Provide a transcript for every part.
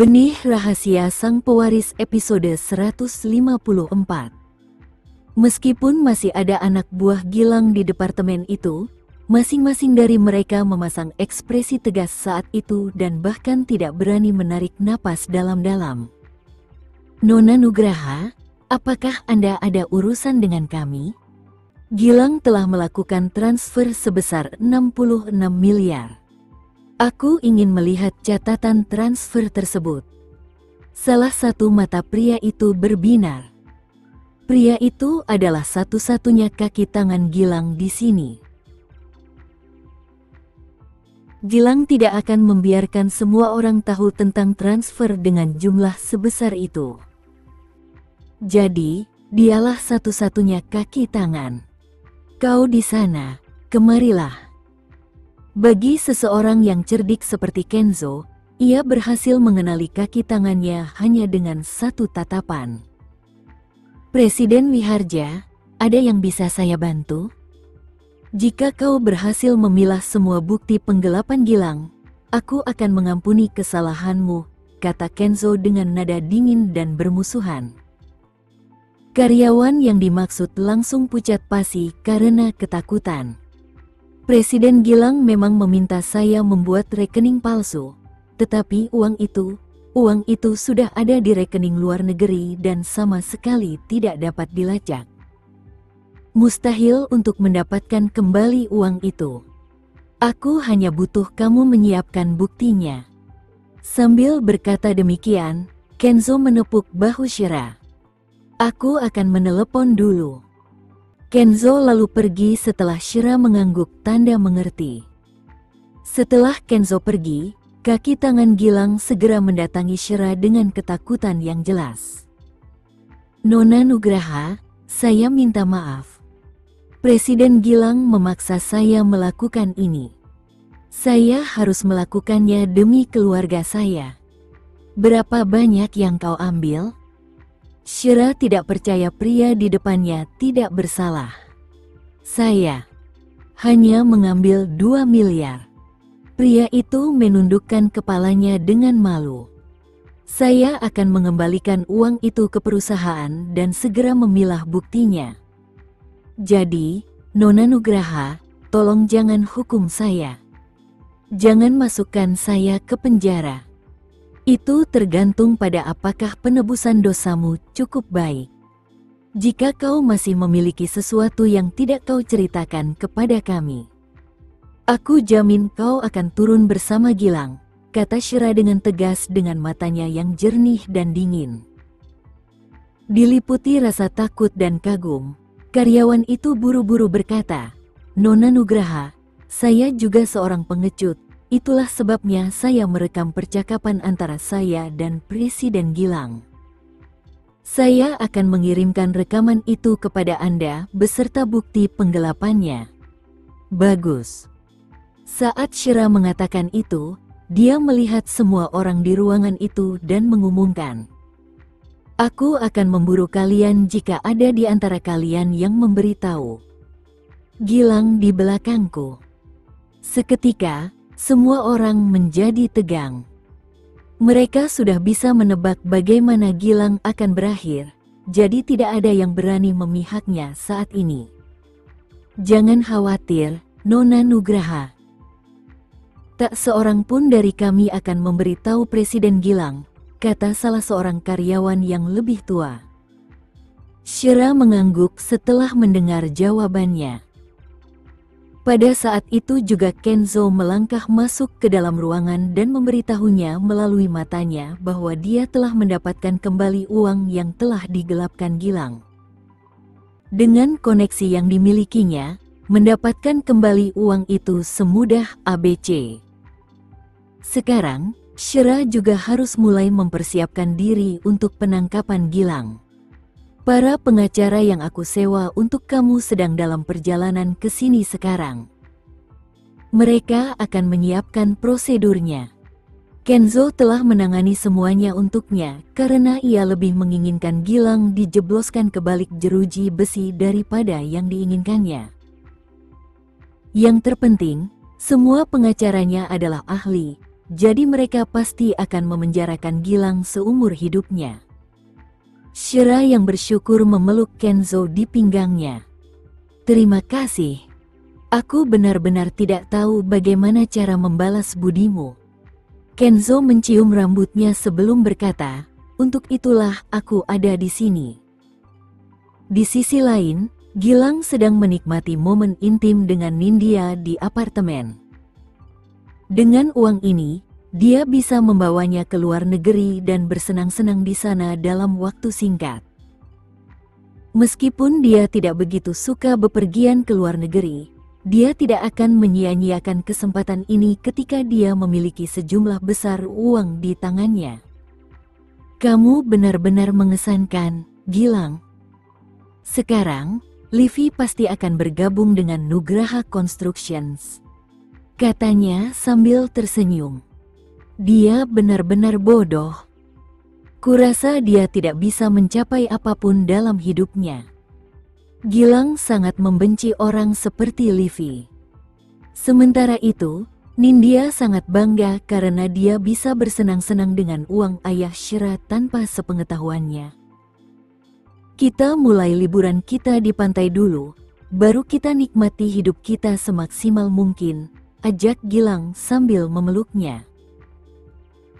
Benih Rahasia Sang Pewaris episode 154. Meskipun masih ada anak buah Gilang di departemen itu, masing-masing dari mereka memasang ekspresi tegas saat itu dan bahkan tidak berani menarik napas dalam-dalam. "Nona Nugraha, apakah Anda ada urusan dengan kami?" Gilang telah melakukan transfer sebesar 66 miliar. "Aku ingin melihat catatan transfer tersebut." Salah satu mata pria itu berbinar. Pria itu adalah satu-satunya kaki tangan Gilang di sini. Gilang tidak akan membiarkan semua orang tahu tentang transfer dengan jumlah sebesar itu. Jadi, dialah satu-satunya kaki tangan. "Kau di sana, kemarilah." Bagi seseorang yang cerdik seperti Kenzo, ia berhasil mengenali kaki tangannya hanya dengan satu tatapan. "Presiden Wiharja, ada yang bisa saya bantu? Jika kau berhasil memilah semua bukti penggelapan Gilang, aku akan mengampuni kesalahanmu," kata Kenzo dengan nada dingin dan bermusuhan. Karyawan yang dimaksud langsung pucat pasi karena ketakutan. "Presiden Gilang memang meminta saya membuat rekening palsu, tetapi uang itu sudah ada di rekening luar negeri dan sama sekali tidak dapat dilacak. Mustahil untuk mendapatkan kembali uang itu. Aku hanya butuh kamu menyiapkan buktinya." Sambil berkata demikian, Kenzo menepuk bahu Shira. "Aku akan menelepon dulu." Kenzo lalu pergi setelah Shira mengangguk tanda mengerti. Setelah Kenzo pergi, kaki tangan Gilang segera mendatangi Shira dengan ketakutan yang jelas. "Nona Nugraha, saya minta maaf. Presiden Gilang memaksa saya melakukan ini. Saya harus melakukannya demi keluarga saya. Berapa banyak yang kau ambil?" Shira tidak percaya pria di depannya tidak bersalah. "Saya hanya mengambil 2 miliar. Pria itu menundukkan kepalanya dengan malu. "Saya akan mengembalikan uang itu ke perusahaan dan segera memilah buktinya. Jadi, Nona Nugraha, tolong jangan hukum saya. Jangan masukkan saya ke penjara. Itu tergantung pada apakah penebusan dosamu cukup baik. Jika kau masih memiliki sesuatu yang tidak kau ceritakan kepada kami, aku jamin kau akan turun bersama Gilang," kata Shira dengan tegas dengan matanya yang jernih dan dingin. Diliputi rasa takut dan kagum, karyawan itu buru-buru berkata, "Nona Nugraha, saya juga seorang pengecut. Itulah sebabnya saya merekam percakapan antara saya dan Presiden Gilang. Saya akan mengirimkan rekaman itu kepada Anda beserta bukti penggelapannya." "Bagus." Saat Shira mengatakan itu, dia melihat semua orang di ruangan itu dan mengumumkan, "Aku akan memburu kalian jika ada di antara kalian yang memberitahu. Gilang di belakangku." Seketika, semua orang menjadi tegang. Mereka sudah bisa menebak bagaimana Gilang akan berakhir, jadi tidak ada yang berani memihaknya saat ini. "Jangan khawatir, Nona Nugraha. Tak seorang pun dari kami akan memberitahu Presiden Gilang," kata salah seorang karyawan yang lebih tua. Shira mengangguk setelah mendengar jawabannya. Pada saat itu juga Kenzo melangkah masuk ke dalam ruangan dan memberitahunya melalui matanya bahwa dia telah mendapatkan kembali uang yang telah digelapkan Gilang. Dengan koneksi yang dimilikinya, mendapatkan kembali uang itu semudah ABC. Sekarang, Shira juga harus mulai mempersiapkan diri untuk penangkapan Gilang. "Para pengacara yang aku sewa untuk kamu sedang dalam perjalanan ke sini sekarang. Mereka akan menyiapkan prosedurnya." Kenzo telah menangani semuanya untuknya karena ia lebih menginginkan Gilang dijebloskan ke balik jeruji besi daripada yang diinginkannya. Yang terpenting, semua pengacaranya adalah ahli, jadi mereka pasti akan memenjarakan Gilang seumur hidupnya. Shira yang bersyukur memeluk Kenzo di pinggangnya. Terima kasih. Aku benar-benar tidak tahu bagaimana cara membalas budimu. Kenzo mencium rambutnya sebelum berkata, untuk itulah aku ada di sini. Di sisi lain, Gilang sedang menikmati momen intim dengan Nindya di apartemen. Dengan uang ini, dia bisa membawanya ke luar negeri dan bersenang-senang di sana dalam waktu singkat. Meskipun dia tidak begitu suka bepergian ke luar negeri, dia tidak akan menyia-nyiakan kesempatan ini ketika dia memiliki sejumlah besar uang di tangannya. Kamu benar-benar mengesankan, Gilang. Sekarang, Livi pasti akan bergabung dengan Nugraha Constructions, katanya sambil tersenyum. Dia benar-benar bodoh. Kurasa dia tidak bisa mencapai apapun dalam hidupnya. Gilang sangat membenci orang seperti Livi. Sementara itu, Nindya sangat bangga karena dia bisa bersenang-senang dengan uang ayah Shira tanpa sepengetahuannya. Kita mulai liburan kita di pantai dulu, baru kita nikmati hidup kita semaksimal mungkin, ajak Gilang sambil memeluknya.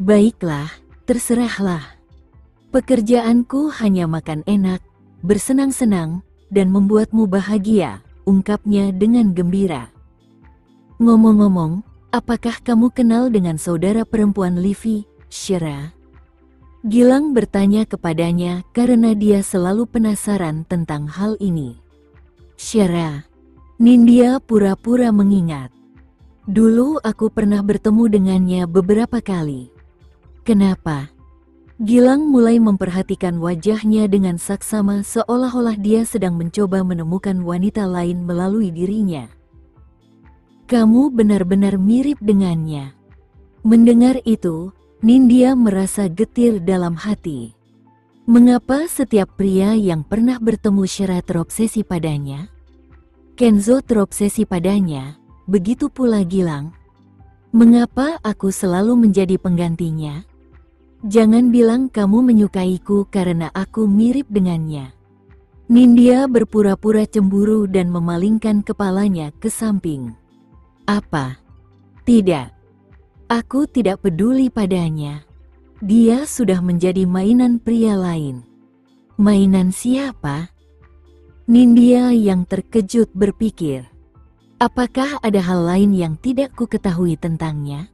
Baiklah, terserahlah. Pekerjaanku hanya makan enak, bersenang-senang, dan membuatmu bahagia, ungkapnya dengan gembira. Ngomong-ngomong, apakah kamu kenal dengan saudara perempuan Livi, Shira? Gilang bertanya kepadanya karena dia selalu penasaran tentang hal ini. Shira. Nindya pura-pura mengingat. Dulu aku pernah bertemu dengannya beberapa kali. Kenapa? Gilang mulai memperhatikan wajahnya dengan saksama seolah-olah dia sedang mencoba menemukan wanita lain melalui dirinya. Kamu benar-benar mirip dengannya. Mendengar itu, Nindya merasa getir dalam hati. Mengapa setiap pria yang pernah bertemu Shira terobsesi padanya? Kenzo terobsesi padanya, begitu pula Gilang. Mengapa aku selalu menjadi penggantinya? Jangan bilang kamu menyukaiku karena aku mirip dengannya. Nindya berpura-pura cemburu dan memalingkan kepalanya ke samping. Apa? Tidak. Aku tidak peduli padanya. Dia sudah menjadi mainan pria lain. Mainan siapa? Nindya yang terkejut berpikir. Apakah ada hal lain yang tidak ku ketahui tentangnya?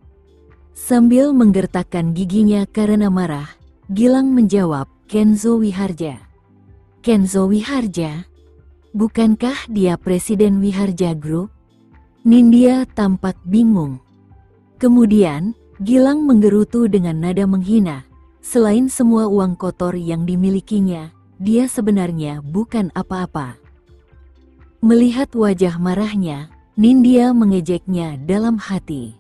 Sambil menggertakkan giginya karena marah, Gilang menjawab, Kenzo Wiharja. Kenzo Wiharja? Bukankah dia presiden Wiharja Group? Nindya tampak bingung. Kemudian, Gilang menggerutu dengan nada menghina. Selain semua uang kotor yang dimilikinya, dia sebenarnya bukan apa-apa. Melihat wajah marahnya, Nindya mengejeknya dalam hati.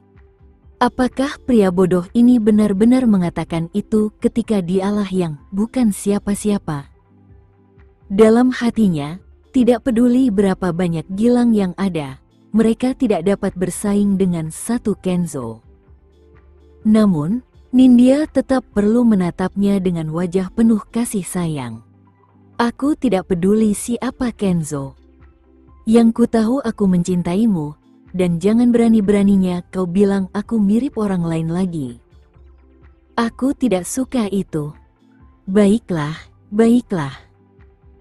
Apakah pria bodoh ini benar-benar mengatakan itu ketika dialah yang bukan siapa-siapa? Dalam hatinya, tidak peduli berapa banyak Gilang yang ada, mereka tidak dapat bersaing dengan satu Kenzo. Namun, Nindya tetap perlu menatapnya dengan wajah penuh kasih sayang. Aku tidak peduli siapa Kenzo. Yang ku tahu aku mencintaimu, dan jangan berani-beraninya kau bilang aku mirip orang lain lagi. Aku tidak suka itu. Baiklah, baiklah.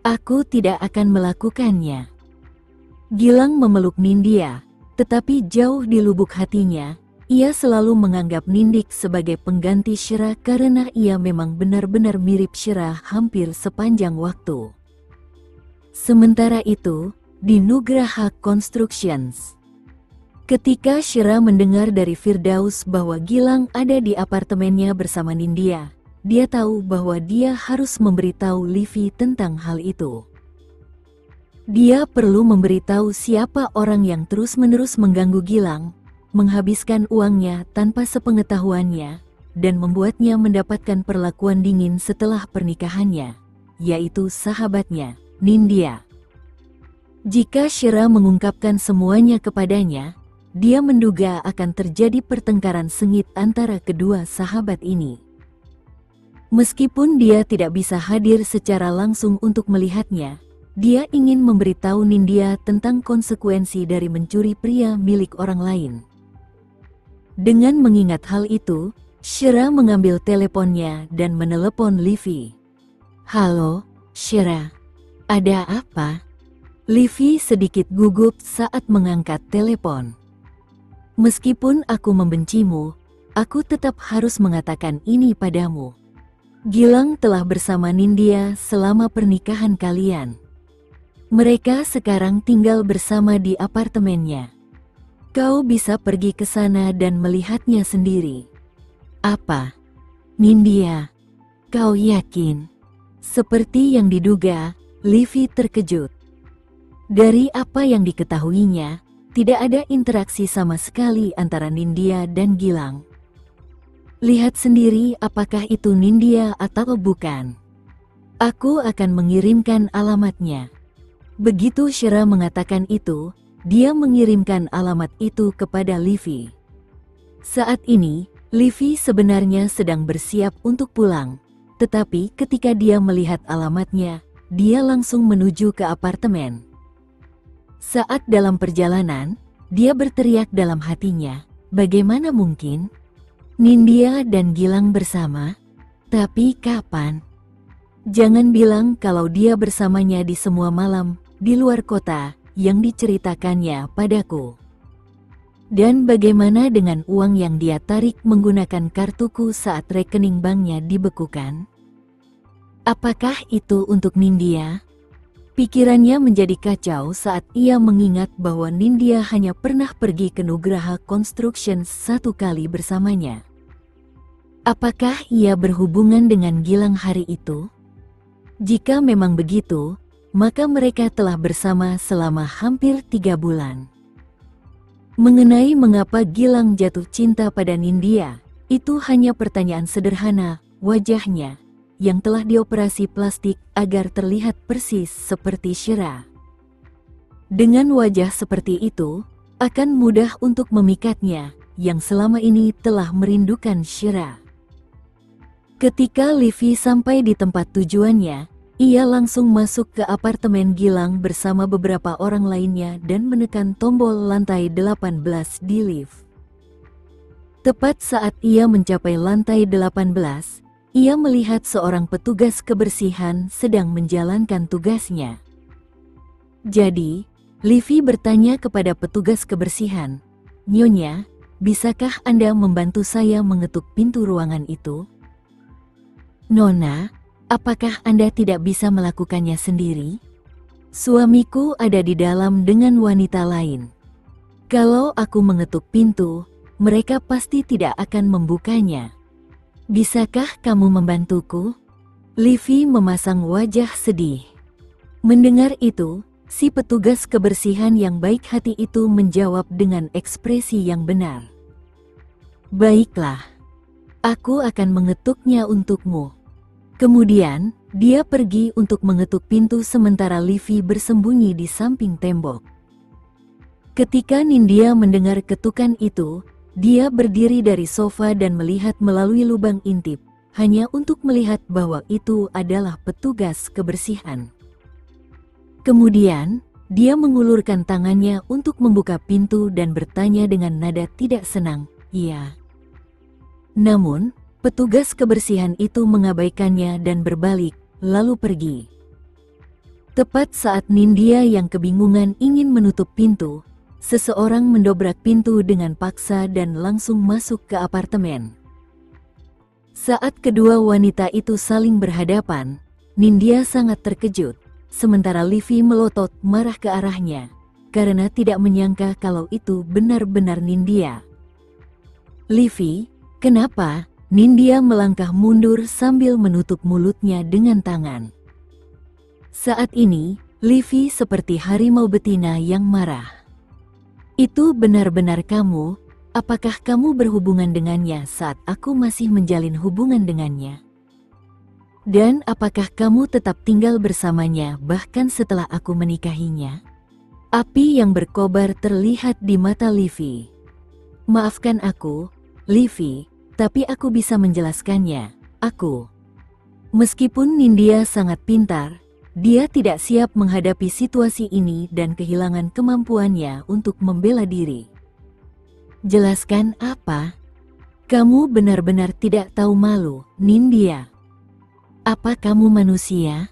Aku tidak akan melakukannya. Gilang memeluk Nindya, tetapi jauh di lubuk hatinya, ia selalu menganggap Nindik sebagai pengganti Shira karena ia memang benar-benar mirip Shira hampir sepanjang waktu. Sementara itu, di Nugraha Constructions, ketika Shira mendengar dari Firdaus bahwa Gilang ada di apartemennya bersama Nindya, dia tahu bahwa dia harus memberitahu Livi tentang hal itu. Dia perlu memberitahu siapa orang yang terus-menerus mengganggu Gilang, menghabiskan uangnya tanpa sepengetahuannya, dan membuatnya mendapatkan perlakuan dingin setelah pernikahannya, yaitu sahabatnya, Nindya. Jika Shira mengungkapkan semuanya kepadanya, dia menduga akan terjadi pertengkaran sengit antara kedua sahabat ini. Meskipun dia tidak bisa hadir secara langsung untuk melihatnya, dia ingin memberitahu Nindya tentang konsekuensi dari mencuri pria milik orang lain. Dengan mengingat hal itu, Shira mengambil teleponnya dan menelepon Livy. "Halo, Shira. Ada apa?" Livy sedikit gugup saat mengangkat telepon. "Meskipun aku membencimu, aku tetap harus mengatakan ini padamu. Gilang telah bersama Nindya selama pernikahan kalian. Mereka sekarang tinggal bersama di apartemennya. Kau bisa pergi ke sana dan melihatnya sendiri." "Apa? Nindya? Kau yakin?" Seperti yang diduga, Livy terkejut. Dari apa yang diketahuinya, tidak ada interaksi sama sekali antara Nindya dan Gilang. "Lihat sendiri apakah itu Nindya atau bukan. Aku akan mengirimkan alamatnya." Begitu Shira mengatakan itu, dia mengirimkan alamat itu kepada Livy. Saat ini, Livy sebenarnya sedang bersiap untuk pulang, tetapi ketika dia melihat alamatnya, dia langsung menuju ke apartemen. Saat dalam perjalanan, dia berteriak dalam hatinya, "Bagaimana mungkin? Nindya dan Gilang bersama? Tapi kapan? Jangan bilang kalau dia bersamanya di semua malam di luar kota yang diceritakannya padaku. Dan bagaimana dengan uang yang dia tarik menggunakan kartuku saat rekening banknya dibekukan? Apakah itu untuk Nindya?" Pikirannya menjadi kacau saat ia mengingat bahwa Nindya hanya pernah pergi ke Nugraha Construction satu kali bersamanya. Apakah ia berhubungan dengan Gilang hari itu? Jika memang begitu, maka mereka telah bersama selama hampir 3 bulan. Mengenai mengapa Gilang jatuh cinta pada Nindya, itu hanya pertanyaan sederhana. Wajahnya, yang telah dioperasi plastik agar terlihat persis seperti Shira. Dengan wajah seperti itu, akan mudah untuk memikatnya, yang selama ini telah merindukan Shira. Ketika Livy sampai di tempat tujuannya, ia langsung masuk ke apartemen Gilang bersama beberapa orang lainnya dan menekan tombol lantai 18 di lift. Tepat saat ia mencapai lantai 18, ia melihat seorang petugas kebersihan sedang menjalankan tugasnya. Jadi, Livy bertanya kepada petugas kebersihan, "Nyonya, bisakah Anda membantu saya mengetuk pintu ruangan itu?" "Nona, apakah Anda tidak bisa melakukannya sendiri? Suamiku ada di dalam dengan wanita lain. Kalau aku mengetuk pintu, mereka pasti tidak akan membukanya. Bisakah kamu membantuku?" Livy memasang wajah sedih. Mendengar itu, si petugas kebersihan yang baik hati itu menjawab dengan ekspresi yang benar. "Baiklah, aku akan mengetuknya untukmu." Kemudian, dia pergi untuk mengetuk pintu sementara Livy bersembunyi di samping tembok. Ketika Nindya mendengar ketukan itu, dia berdiri dari sofa dan melihat melalui lubang intip, hanya untuk melihat bahwa itu adalah petugas kebersihan. Kemudian, dia mengulurkan tangannya untuk membuka pintu dan bertanya dengan nada tidak senang, "Iya." Namun, petugas kebersihan itu mengabaikannya dan berbalik, lalu pergi. Tepat saat Nindya yang kebingungan ingin menutup pintu, seseorang mendobrak pintu dengan paksa dan langsung masuk ke apartemen. Saat kedua wanita itu saling berhadapan, Nindya sangat terkejut, sementara Livy melotot marah ke arahnya, karena tidak menyangka kalau itu benar-benar Nindya. "Livy, kenapa?" Nindya melangkah mundur sambil menutup mulutnya dengan tangan. Saat ini, Livy seperti harimau betina yang marah. "Itu benar-benar kamu? Apakah kamu berhubungan dengannya saat aku masih menjalin hubungan dengannya? Dan apakah kamu tetap tinggal bersamanya bahkan setelah aku menikahinya? Api yang berkobar terlihat di mata Livy. Maafkan aku, Livy, tapi aku bisa menjelaskannya. Meskipun Nindya sangat pintar, dia tidak siap menghadapi situasi ini dan kehilangan kemampuannya untuk membela diri. Jelaskan apa? Kamu benar-benar tidak tahu malu, Nindya. Apa kamu manusia?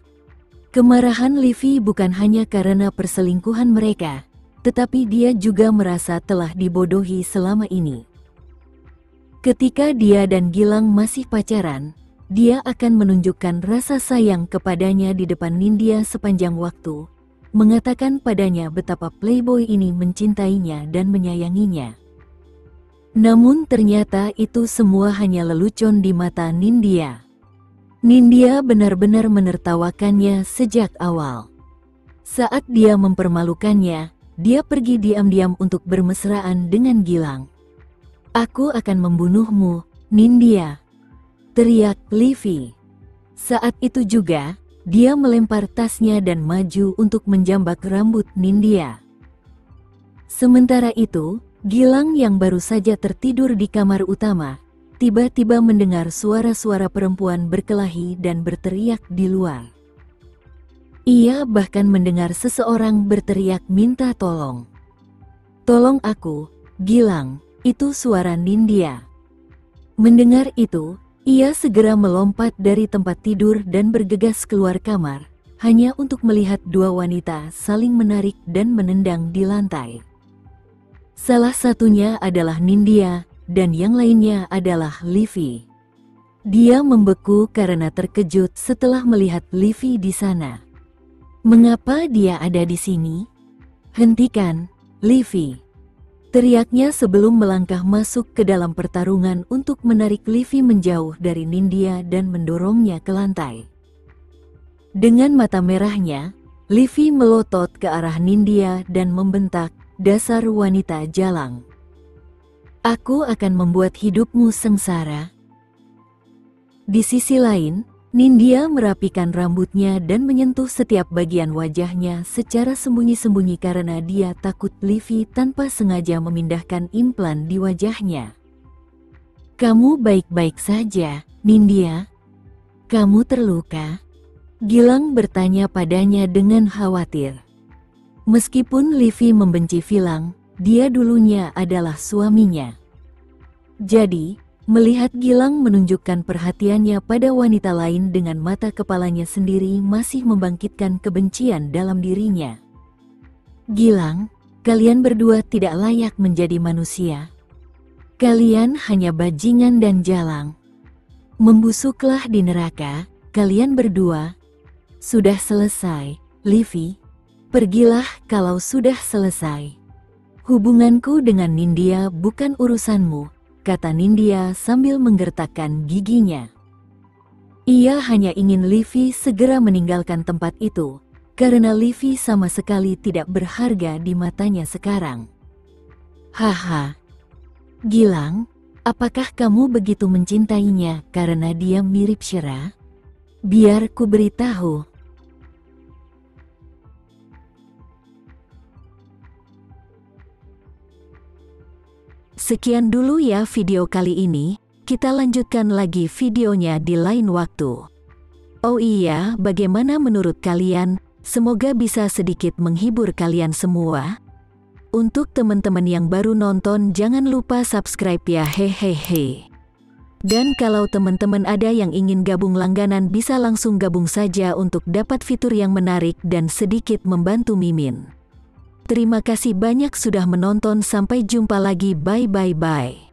Kemarahan Livy bukan hanya karena perselingkuhan mereka, tetapi dia juga merasa telah dibodohi selama ini. Ketika dia dan Gilang masih pacaran, dia akan menunjukkan rasa sayang kepadanya di depan Nindya sepanjang waktu, mengatakan padanya betapa playboy ini mencintainya dan menyayanginya. Namun ternyata itu semua hanya lelucon di mata Nindya. Nindya benar-benar menertawakannya sejak awal. Saat dia mempermalukannya, dia pergi diam-diam untuk bermesraan dengan Gilang. Aku akan membunuhmu, Nindya, teriak Livy. Saat itu juga, dia melempar tasnya dan maju untuk menjambak rambut Nindya. Sementara itu, Gilang yang baru saja tertidur di kamar utama, tiba-tiba mendengar suara-suara perempuan berkelahi dan berteriak di luar. Ia bahkan mendengar seseorang berteriak minta tolong. "Tolong aku, Gilang, itu suara Nindya." Mendengar itu, ia segera melompat dari tempat tidur dan bergegas keluar kamar, hanya untuk melihat dua wanita saling menarik dan menendang di lantai. Salah satunya adalah Nindya, dan yang lainnya adalah Livy. Dia membeku karena terkejut setelah melihat Livy di sana. "Mengapa dia ada di sini? Hentikan, Livy!" teriaknya sebelum melangkah masuk ke dalam pertarungan untuk menarik Livy menjauh dari Nindya dan mendorongnya ke lantai. Dengan mata merahnya, Livy melotot ke arah Nindya dan membentak, "Dasar wanita jalang! Aku akan membuat hidupmu sengsara." Di sisi lain, Nindya merapikan rambutnya dan menyentuh setiap bagian wajahnya secara sembunyi-sembunyi karena dia takut Livy tanpa sengaja memindahkan implan di wajahnya. "Kamu baik-baik saja, Nindya? Kamu terluka?" Gilang bertanya padanya dengan khawatir. Meskipun Livy membenci Gilang, dia dulunya adalah suaminya. Jadi, melihat Gilang menunjukkan perhatiannya pada wanita lain dengan mata kepalanya sendiri masih membangkitkan kebencian dalam dirinya. "Gilang, kalian berdua tidak layak menjadi manusia. Kalian hanya bajingan dan jalang. Membusuklah di neraka, kalian berdua." "Sudah selesai, Livy. Pergilah kalau sudah selesai. Hubunganku dengan Nindya bukan urusanmu," kata Nindya sambil menggertakkan giginya. Ia hanya ingin Livy segera meninggalkan tempat itu, karena Livy sama sekali tidak berharga di matanya sekarang. "Haha. Gilang, apakah kamu begitu mencintainya karena dia mirip Shera? Biar ku beritahu." Sekian dulu ya video kali ini, kita lanjutkan lagi videonya di lain waktu. Oh iya, bagaimana menurut kalian? Semoga bisa sedikit menghibur kalian semua. Untuk teman-teman yang baru nonton, jangan lupa subscribe ya, hehehe. Dan kalau teman-teman ada yang ingin gabung langganan, bisa langsung gabung saja untuk dapat fitur yang menarik dan sedikit membantu Mimin. Terima kasih banyak sudah menonton, sampai jumpa lagi, bye bye bye.